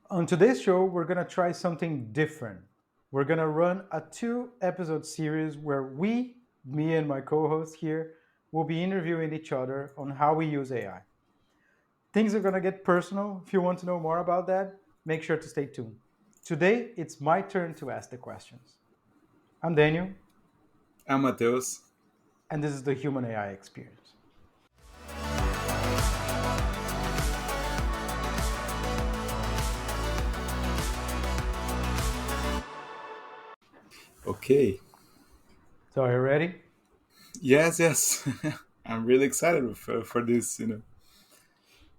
On today's show, we're going to try something different. We're going to run a 2 episode series where me and my co host here, will be interviewing each other on how we use AI. Things are going to get personal. If you want to know more about that, make sure to stay tuned. Today, it's my turn to ask the questions. I'm Daniel, I'm Matheus. and this is the Human AI Experience. Okay. So, are you ready? Yes, yes. I'm really excited for this,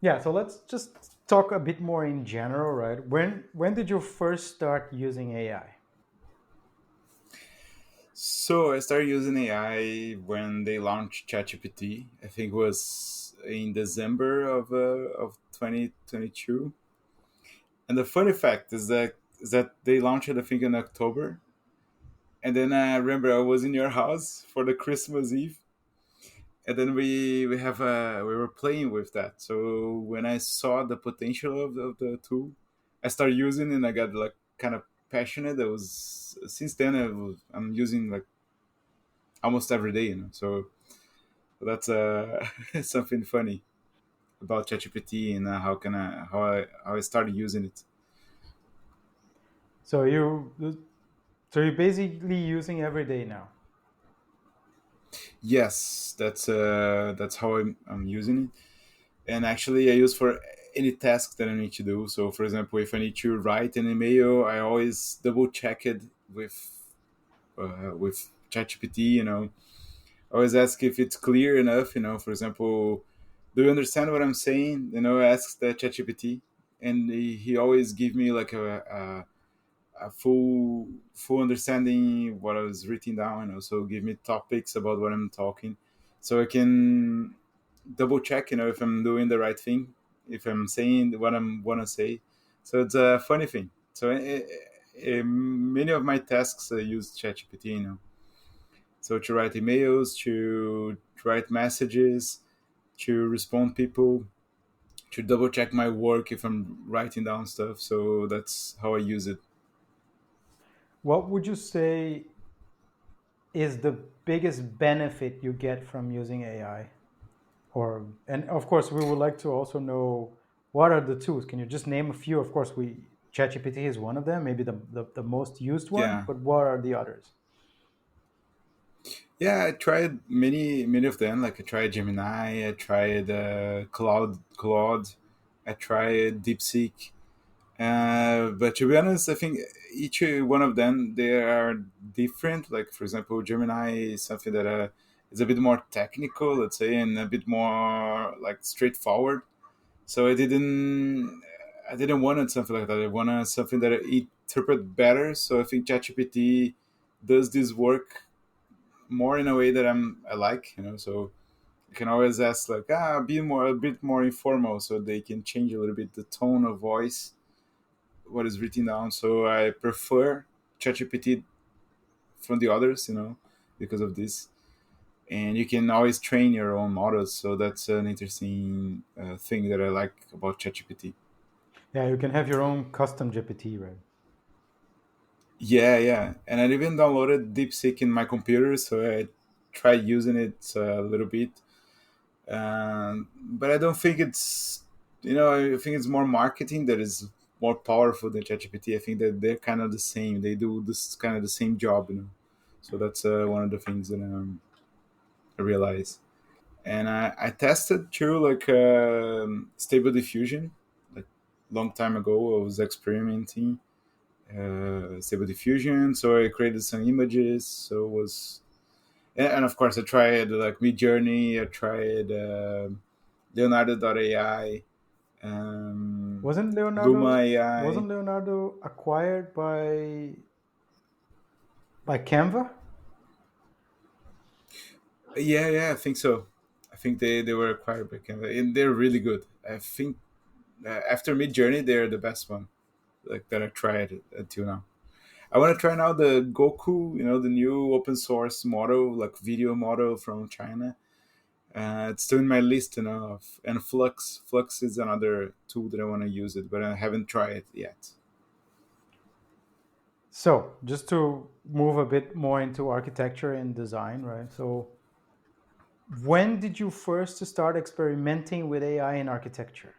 Yeah, so let's just talk a bit more in general, right? When did you first start using AI? So I started using AI when they launched ChatGPT. I think it was in December of 2022. And the funny fact is that they launched it, I think, in October. And then I remember I was in your house for the Christmas Eve, and then we were playing with that. So when I saw the potential of the tool, I started using it and I got like kind of passionate. I was since then I'm using like almost every day, So that's something funny about ChatGPT and how I started using it. So you're basically using every day now. Yes, that's how I'm using it. And actually I use for any task that I need to do. So for example, if I need to write an email, I always double check it with ChatGPT. I always ask if it's clear enough. For example, do you understand what I'm saying? I ask the ChatGPT, and he always give me like a full understanding what I was written down, and also give me topics about what I'm talking, so I can double check, if I'm doing the right thing, if I'm saying what I'm wanna say. So it's a funny thing. So many of my tasks use ChatGPT, So to write emails, to write messages, to respond people, to double check my work if I'm writing down stuff. So that's how I use it. What would you say is the biggest benefit you get from using AI? Or and of course we would like to also know what are the tools. Can you just name a few? Of course, we ChatGPT is one of them, maybe the most used one, Yeah. but what are the others? Yeah, I tried many of them. Like I tried Gemini, I tried Claude, I tried DeepSeek. But to be honest, I think each one of them they are different. Like for example, Gemini is something that is a bit more technical, let's say, and a bit more like straightforward. So I didn't want something like that. I wanted something that I interpret better. So I think ChatGPT does this work more in a way that I like, So you can always ask like, be a bit more informal, so they can change a little bit the tone of voice, what is written down. So I prefer ChatGPT from the others, because of this. And you can always train your own models, so that's an interesting thing that I like about ChatGPT. Yeah, you can have your own custom GPT, right? Yeah, yeah, and I even downloaded DeepSeek in my computer, so I tried using it a little bit. But I don't think I think it's more marketing that is more powerful than ChatGPT. I think that they're kind of the same. They do this kind of the same job, So that's one of the things that I realize. And I tested too, like Stable Diffusion, like long time ago. I was experimenting Stable Diffusion, so I created some images. So it was, and of course I tried like MidJourney. I tried Leonardo.ai, Wasn't Luma Leonardo AI. wasn't Leonardo acquired by Canva? Yeah, yeah, I think so. I think they were acquired by Canva, and they're really good. I think after MidJourney, they're the best one like that I tried until now. I want to try now the Goku, the new open source model, like video model from China. It's still in my list, and Flux is another tool that I want to use it, but I haven't tried it yet. So, just to move a bit more into architecture and design, right? So, when did you first start experimenting with AI in architecture?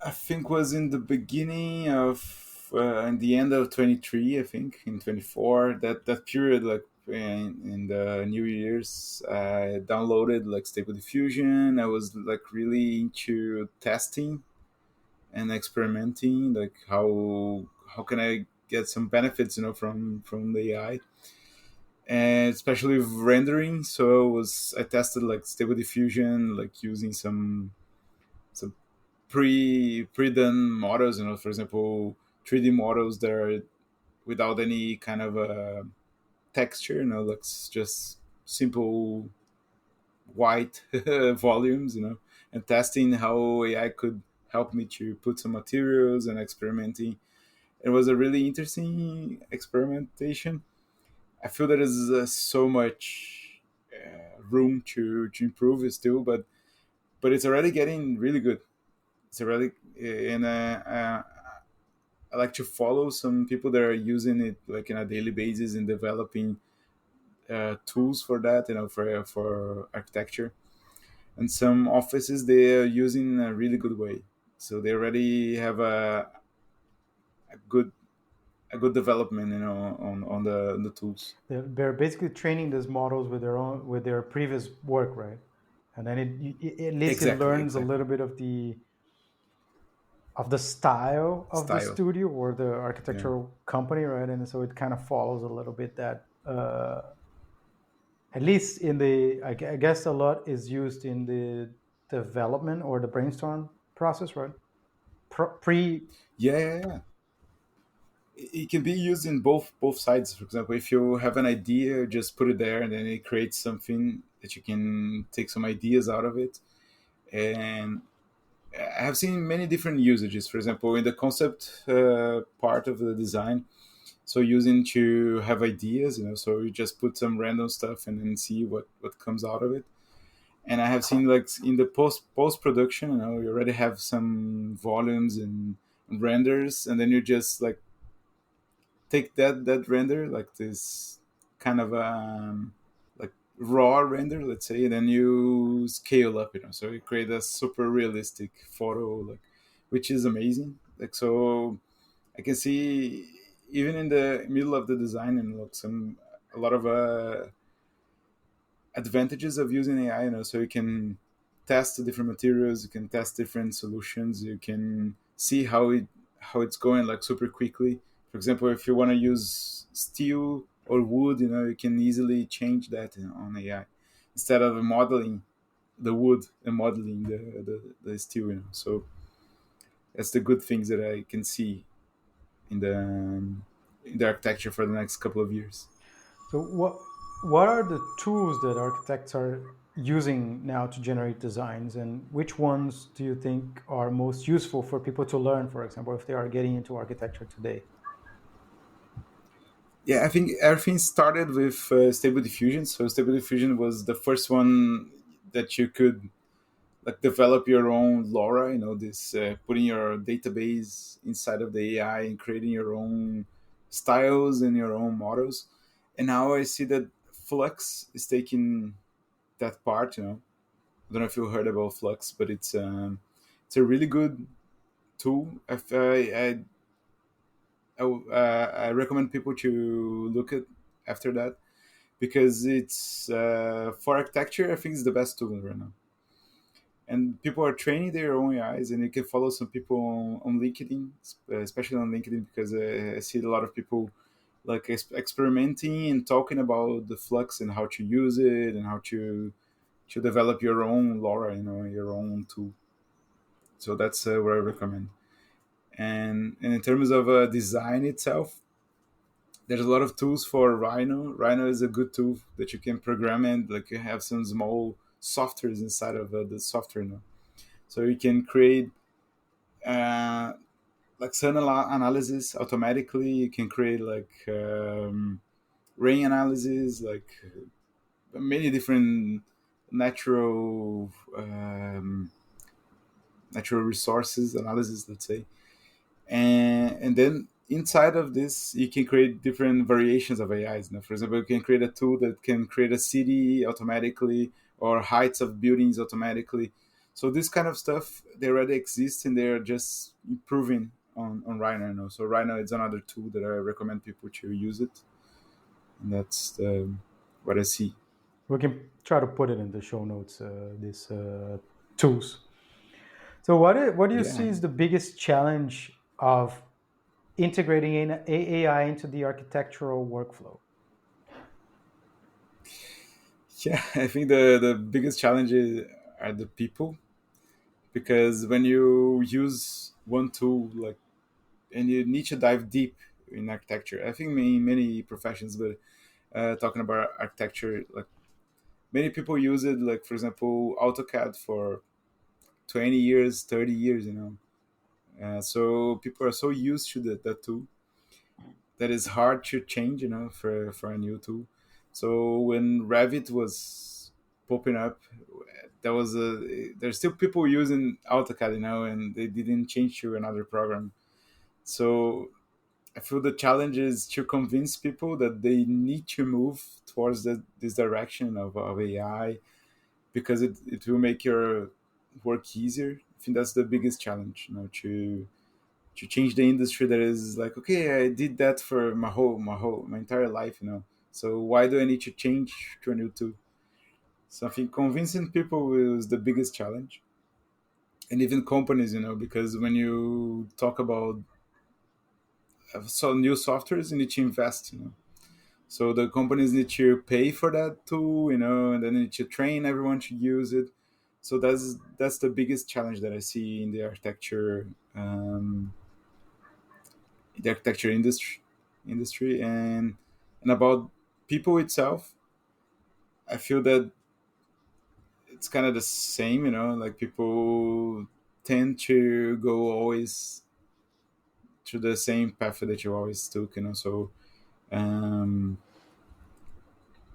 I think was in the beginning of in the end of 23. I think in 24, that period, like in the New Year's, I downloaded like Stable Diffusion. I was like really into testing and experimenting, like how can I get some benefits, from the AI, and especially with rendering. So I tested like Stable Diffusion, like using some pre done models, for example, 3D models that are without any kind of texture, like just simple white volumes, and testing how AI could help me to put some materials and experimenting. It was a really interesting experimentation. I feel there is so much room to improve still, but it's already getting really good. It's already and I like to follow some people that are using it like on a daily basis and developing tools for that, for architecture. And some offices they are using a really good way, so they already have a good a good development, on the tools. They're basically training these models with their previous work, right? And then at least it Exactly, learns a exactly. little bit of the style of the Style. studio or the Yeah. architectural company, right? And so it kind of follows a little bit that, at least in I guess a lot is used in the development or the brainstorm process, right? Pre, Yeah, yeah, yeah. It can be used in both sides. For example, if you have an idea, just put it there, and then it creates something that you can take some ideas out of it. And I have seen many different usages. For example, in the concept part of the design, so using to have ideas, so you just put some random stuff and then see what comes out of it. And I have seen like in the post production, you already have some volumes and renders, and then you just like take that render, like this kind of like raw render, let's say, and then you scale up, so you create a super realistic photo, like, which is amazing. Like, so I can see even in the middle of the design and like some a lot of advantages of using AI, so you can test the different materials, you can test different solutions, you can see how it's going like super quickly. For example, if you want to use steel or wood, you can easily change that on AI instead of modeling the wood and modeling the steel. So that's the good things that I can see in the architecture for the next couple of years. so what are the tools that architects are using now to generate designs, and which ones do you think are most useful for people to learn, for example, if they are getting into architecture today? Yeah, I think everything started with Stable Diffusion. So Stable Diffusion was the first one that you could like develop your own LoRa. This putting your database inside of the AI and creating your own styles and your own models. And now I see that Flux is taking that part. I don't know if you heard about Flux, but it's a really good tool. I recommend people to look at after that, because it's for architecture. I think it's the best tool right now, and people are training their own AIs, and you can follow some people on LinkedIn, especially on LinkedIn, because I see a lot of people like experimenting and talking about the Flux and how to use it and how to develop your own LoRa, your own tool. So that's what I recommend. And in terms of design itself, there's a lot of tools for Rhino. Rhino is a good tool that you can program, and like you have some small softwares inside of the software now, so you can create uh, like sun analysis automatically. You can create like rain analysis, like many different natural natural resources analysis, let's say. And then inside of this you can create different variations of AIs. For example, you can create a tool that can create a city automatically or heights of buildings automatically. So this kind of stuff, they already exist and they're just improving on Rhino. So Rhino is another tool that I recommend people to use it, and that's what I see. We can try to put it in the show notes, these tools. So, what do you Yeah. see is the biggest challenge of integrating AI into the architectural workflow? Yeah, I think the biggest challenges are the people, because when you use one tool like, and you need to dive deep in architecture. I think many professions, but talking about architecture, like many people use it. Like for example, AutoCAD for 20 years, 30 years. So people are so used to that tool that is hard to change. For a new tool. So when Revit was popping up, there's still people using AutoCAD, and they didn't change to another program. So I feel the challenge is to convince people that they need to move towards this direction of AI, because it will make your work easier. I think that's the biggest challenge, to change the industry that is like, okay, I did that for my entire life, So why do I need to change to a new tool? So I think convincing people is the biggest challenge, and even companies, because when you talk about new softwares, you need to invest. So the companies need to pay for that too, and then they need to train everyone to use it. So that's the biggest challenge that I see in the architecture industry, and about people itself. I feel that it's kind of the same, like people tend to go always to the same path that you always took, So um,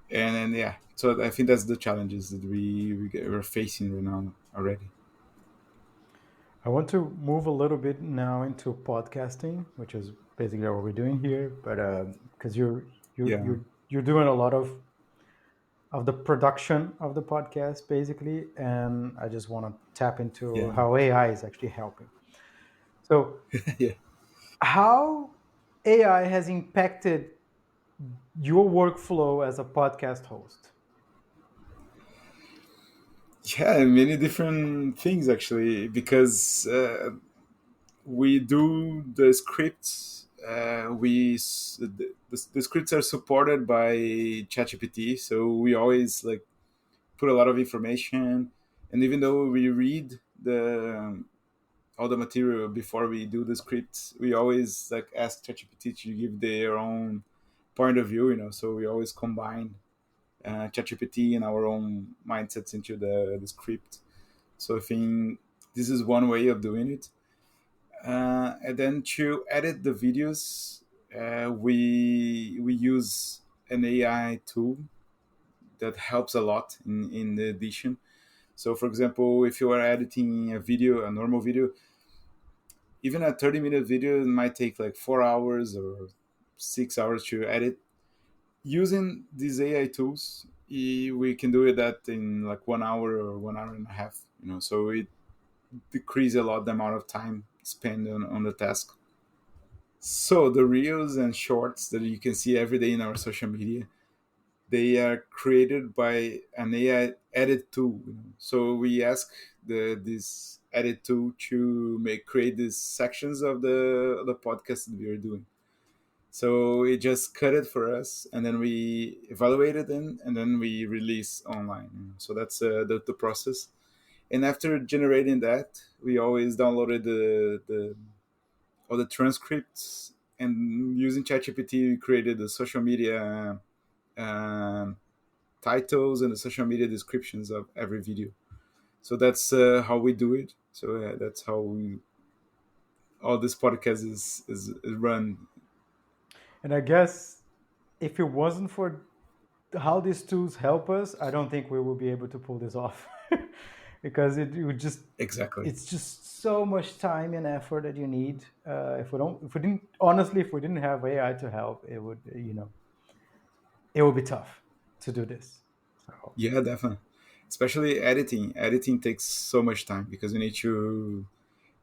and yeah, so I think that's the challenges that we're facing right now already. I want to move a little bit now into podcasting, which is basically what we're doing here. But because you're Yeah, you're you're doing a lot of the production of the podcast, basically, and I just want to tap into yeah. how AI is actually helping. So, Yeah. how AI has impacted your workflow as a podcast host? Yeah, many different things actually, because we do the scripts. The scripts are supported by ChatGPT, so we always like put a lot of information, and even though we read the all the material before we do the scripts, we always like ask ChatGPT to give their own point of view. So we always combine ChatGPT and our own mindsets into the script. So I think this is one way of doing it. And then to edit the videos, we use an AI tool that helps a lot in the edition. So, for example, if you are editing a normal video, even a 30-minute video might take like 4 hours or 6 hours to edit. Using these AI tools, we can do that in like 1 hour or 1 hour and a half. So it decrease a lot the amount of time spent on the task. So the reels and shorts that you can see every day in our social media, they are created by an AI edit tool. So we ask this edit tool to create these sections of the podcast that we are doing. So it just cut it for us, and then we evaluate it, and then we release online. So that's the process. And after generating that, we always downloaded the all the transcripts, and using ChatGPT, we created the social media um, titles and the social media descriptions of every video. So that's how we do it. So that's how all this podcast is run. And I guess if it wasn't for how these tools help us, I don't think we will be able to pull this off because it would just Exactly. it's just so much time and effort that you need. If we didn't, honestly, if we didn't have AI to help, it would, it would be tough to do this. So Yeah, definitely. Especially editing. Editing takes so much time because you need to.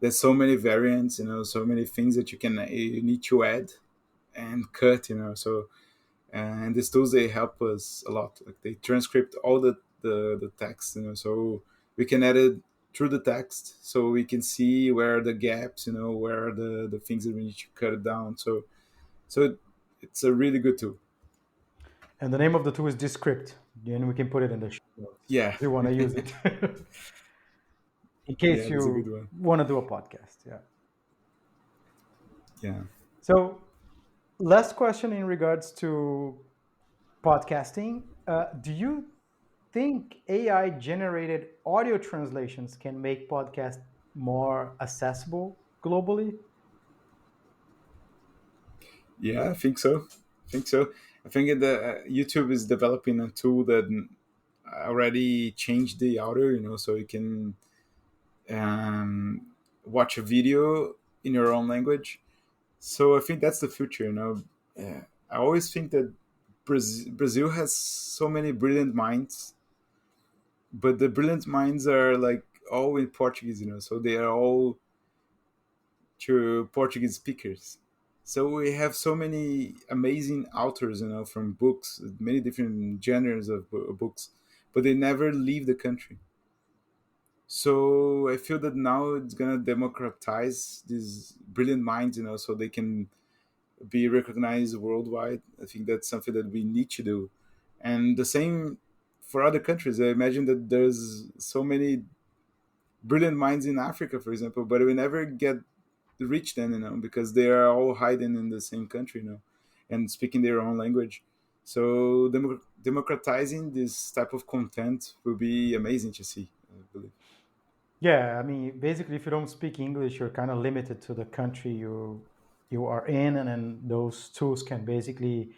There's so many variants, so many things that you need to add and cut, So and these tools they help us a lot. Like they transcript all the text, so we can edit through the text, so we can see where are the gaps, where are the things that we need to cut it down. So it's a really good tool. and the name of the tool is Descript, and we can put it in the show notes Yeah, if you want to use it in yeah, case that's a you good one. want to do a podcast. Yeah. Yeah. So last question in regards to podcasting. Do you think AI generated audio translations can make podcasts more accessible globally? Yeah, I think so. I think so. I think the YouTube is developing a tool that already changed the audio, so you can um, watch a video in your own language. So I think that's the future. Yeah. I always think that Brazil has so many brilliant minds, but the brilliant minds are like all in Portuguese, so they are all to Portuguese speakers. So we have so many amazing authors, from books, many different genres of books, but they never leave the country. So I feel that now it's gonna democratize these brilliant minds, so they can be recognized worldwide. I think that's something that we need to do, and the same for other countries. I imagine that there's so many brilliant minds in Africa, for example, but we never get reach them, because they are all hiding in the same country, and speaking their own language. So democratizing this type of content will be amazing to see, I believe. Yeah, I mean, basically, if you don't speak English, you're kind of limited to the country you are in, and then those tools can basically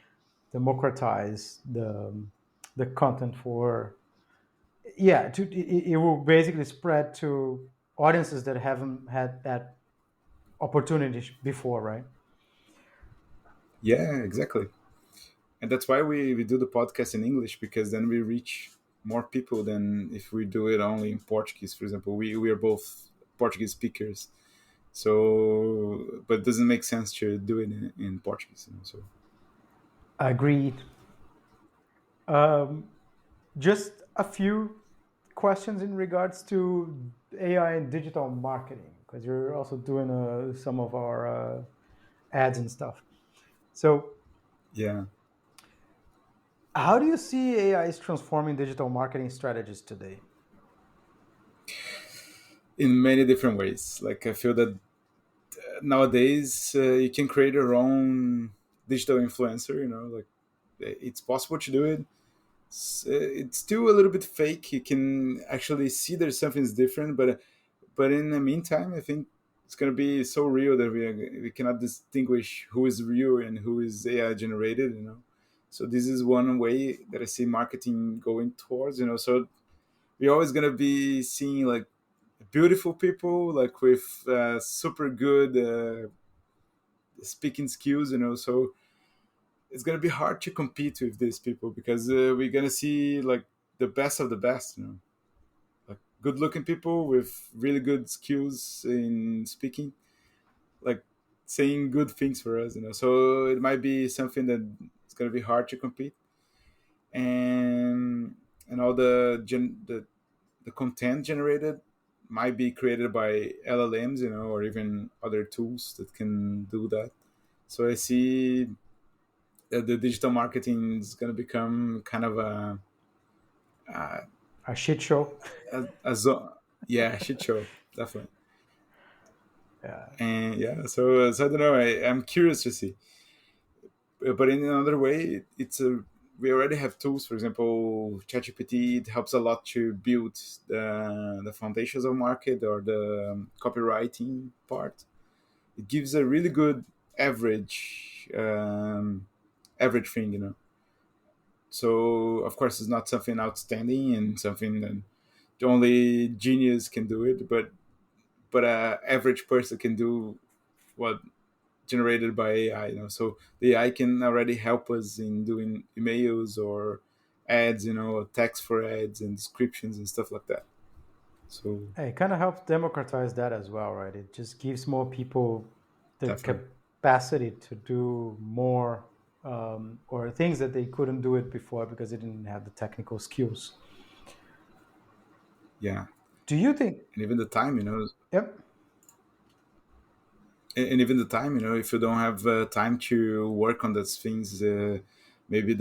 democratize the content for yeah. It will basically spread to audiences that haven't had that opportunity before, right? Yeah, exactly. And that's why we do the podcast in English, because then we reach more people than if we do it only in Portuguese. For example, we are both Portuguese speakers, so but it doesn't make sense to do it in Portuguese. So Agreed. Um, just a few questions in regards to AI and digital marketing, because you're also doing some of our ads and stuff. So, yeah, how do you see AI is transforming digital marketing strategies today? in many different ways. Like I feel that nowadays you can create your own digital influencer. Like it's possible to do it. It's still a little bit fake. You can actually see there's something's different, but in the meantime, I think it's gonna be so real that we cannot distinguish who is real and who is AI generated. So this is one way that I see marketing going towards. So we're always gonna be seeing like beautiful people like with super good speaking skills. So it's gonna be hard to compete with these people, because we're gonna see like the best of the best. Like good looking people with really good skills in speaking, like saying good things for us. So it might be something that it's gonna be hard to compete, and all the content generated might be created by LLMs, or even other tools that can do that. So I see that the digital marketing is going to become kind of a, A shit show. yeah, shit show, definitely. Yeah. And yeah, so I don't know. I'm curious to see. But in another way, it's a we already have tools. For example, ChatGPT, it helps a lot to build the foundations of market, or the copywriting part. It gives a really good average average thing. So of course it's not something outstanding and something that only genius can do it, but a average person can do what generated by AI. So the AI can already help us in doing emails or ads, text for ads and descriptions and stuff like that. So It kind of helps democratize that as well, right? It just gives more people the definitely, capacity to do more, or things that they couldn't do it before because they didn't have the technical skills. yeah. Do you think? And even the time, Yep. and even the time, if you don't have time to work on those things, maybe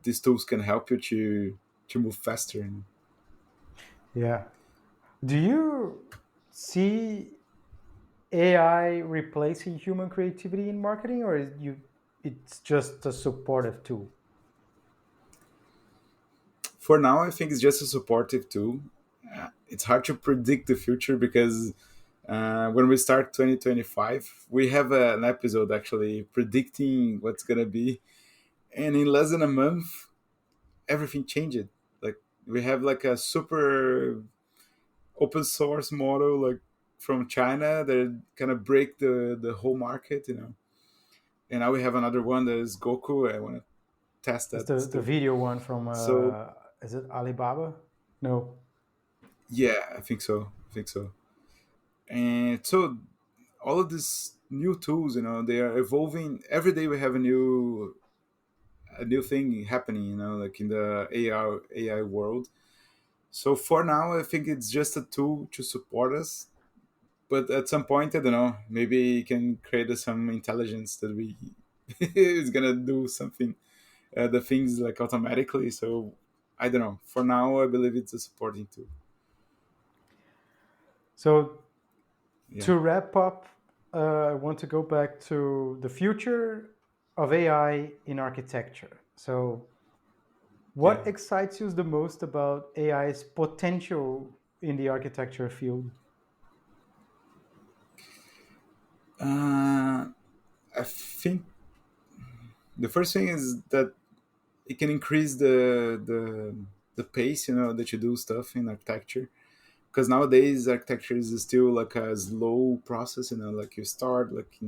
these tools can help you to move faster. Yeah. Do you see AI replacing human creativity in marketing, or it's just a supportive tool? For now, I think it's just a supportive tool. It's hard to predict the future because when we start 2025, we have an episode actually predicting what's gonna be, and in less than a month, everything changed. Like we have like a super open source model like from China that kind of break the whole market, And now we have another one that is Goku. I want to test It's that the still. video one from So is it Alibaba? No. yeah, I think so. I think so. And so all of these new tools, they are evolving every day. We have a new thing happening, like in the AI world. So for now, I think it's just a tool to support us. But at some point, I don't know. Maybe it can create some intelligence that we is gonna do something, the things like automatically. So I don't know. For now, I believe it's a supporting tool. So Yeah, to wrap up, I want to go back to the future of AI in architecture. So, yeah. what excites you the most about AI's potential in the architecture field? Uh, I think the first thing is that it can increase the pace, that you do stuff in architecture. Because nowadays architecture is still like a slow process, like you start like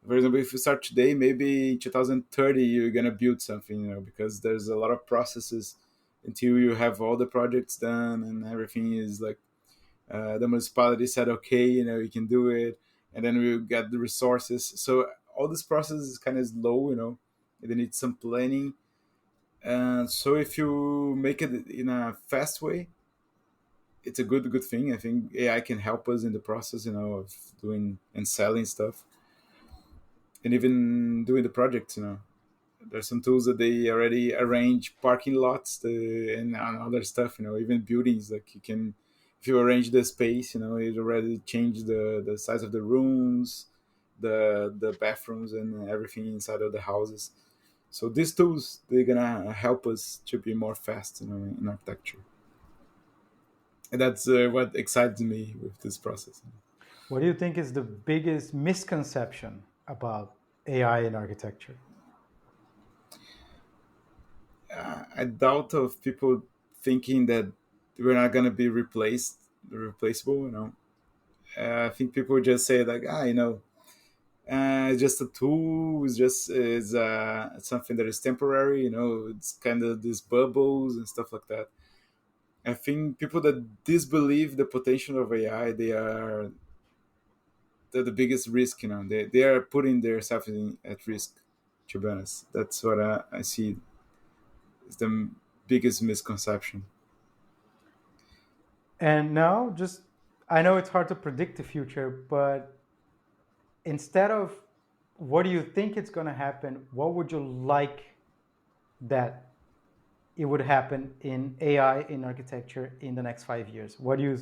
for example, if you start today, maybe in 2030 you're gonna build something, because there's a lot of processes until you have all the projects done and everything is like the municipality said okay, you can do it, and then we get the resources. So all this process is kind of slow, they need some planning. And so if you make it in a fast way, it's a good thing. I think AI can help us in the process, of doing and selling stuff, and even doing the projects. There's some tools that they already arrange parking lots and other stuff. Even buildings, like you can, if you arrange the space, it already change the size of the rooms, the bathrooms, and everything inside of the houses. So these tools, they're gonna help us to be more fast, in architecture, and that's what excites me with this process. What do you think is the biggest misconception about AI in architecture? I doubt of people thinking that we're not gonna be replaceable. I think people just say like, it's just a tool. It's something that is temporary. It's kind of these bubbles and stuff like that. I think people that disbelieve the potential of AI, they're the biggest risk. They are putting themselves at risk. To be honest, that's what I see is the biggest misconception. And now, just I know it's hard to predict the future, but instead of what do you think it's going to happen, what would you like that it would happen in AI in architecture in the next 5 years? What do you,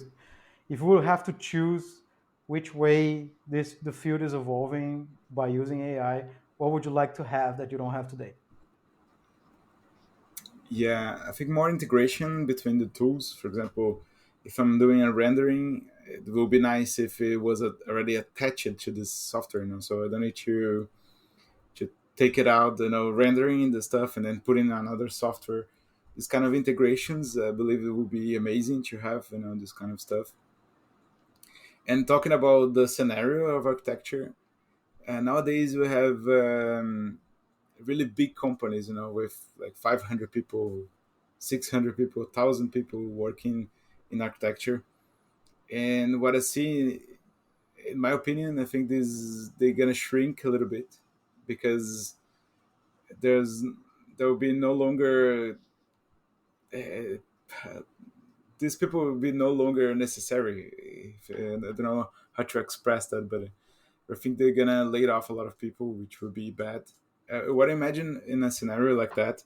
if you will have to choose which way this the field is evolving by using AI, what would you like to have that you don't have today? Yeah, I think more integration between the tools. For example, if I'm doing a rendering, it will be nice if it was already attached to this software, so I don't need to take it out, rendering the stuff and then putting on another software. This kind of integrations, I believe it would be amazing to have, this kind of stuff. And talking about the scenario of architecture, nowadays we have really big companies, with like 500 people, 600 people, 1,000 people working in architecture. And what I see, in my opinion, I think they're gonna shrink a little bit, because there will be no longer these people will be no longer necessary. I don't know how to express that, but I think they're gonna lay off a lot of people, which would be bad. What I imagine in a scenario like that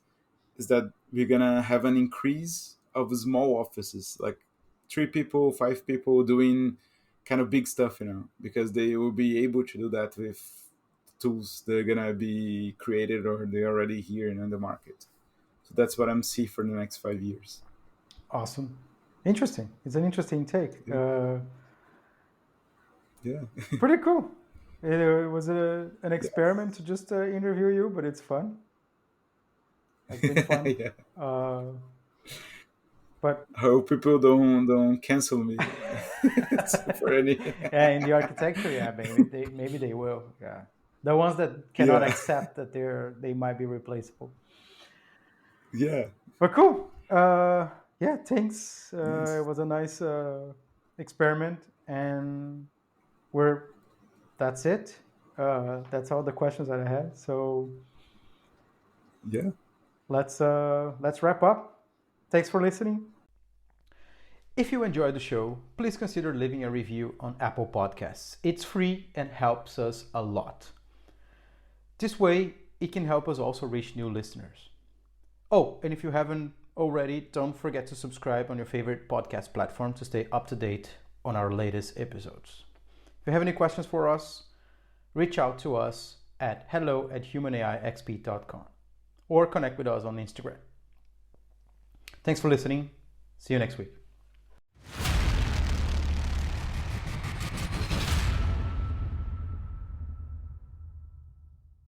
is that we're gonna have an increase of small offices, like 3 people, 5 people doing kind of big stuff, because they will be able to do that with tools that are gonna be created or they're already here in the market. So that's what I'm seeing for the next 5 years. Awesome. Interesting. It's an interesting take. Yeah. Pretty cool. It was an experiment to just interview you, but it's fun. It's been fun. Yeah. But I hope people don't cancel me for any. yeah, in the architecture, yeah, maybe they will. Yeah, the ones that cannot accept that they might be replaceable. Yeah. But cool. Yeah, thanks. Nice. It was a nice experiment, and that's it. That's all the questions that I had. So Yeah. let's wrap up. Thanks for listening. If you enjoyed the show, please consider leaving a review on Apple Podcasts. It's free and helps us a lot. This way, it can help us also reach new listeners. Oh, and if you haven't already, don't forget to subscribe on your favorite podcast platform to stay up to date on our latest episodes. If you have any questions for us, reach out to us at hello@humanaixp.com or connect with us on Instagram. Thanks for listening. See you next week.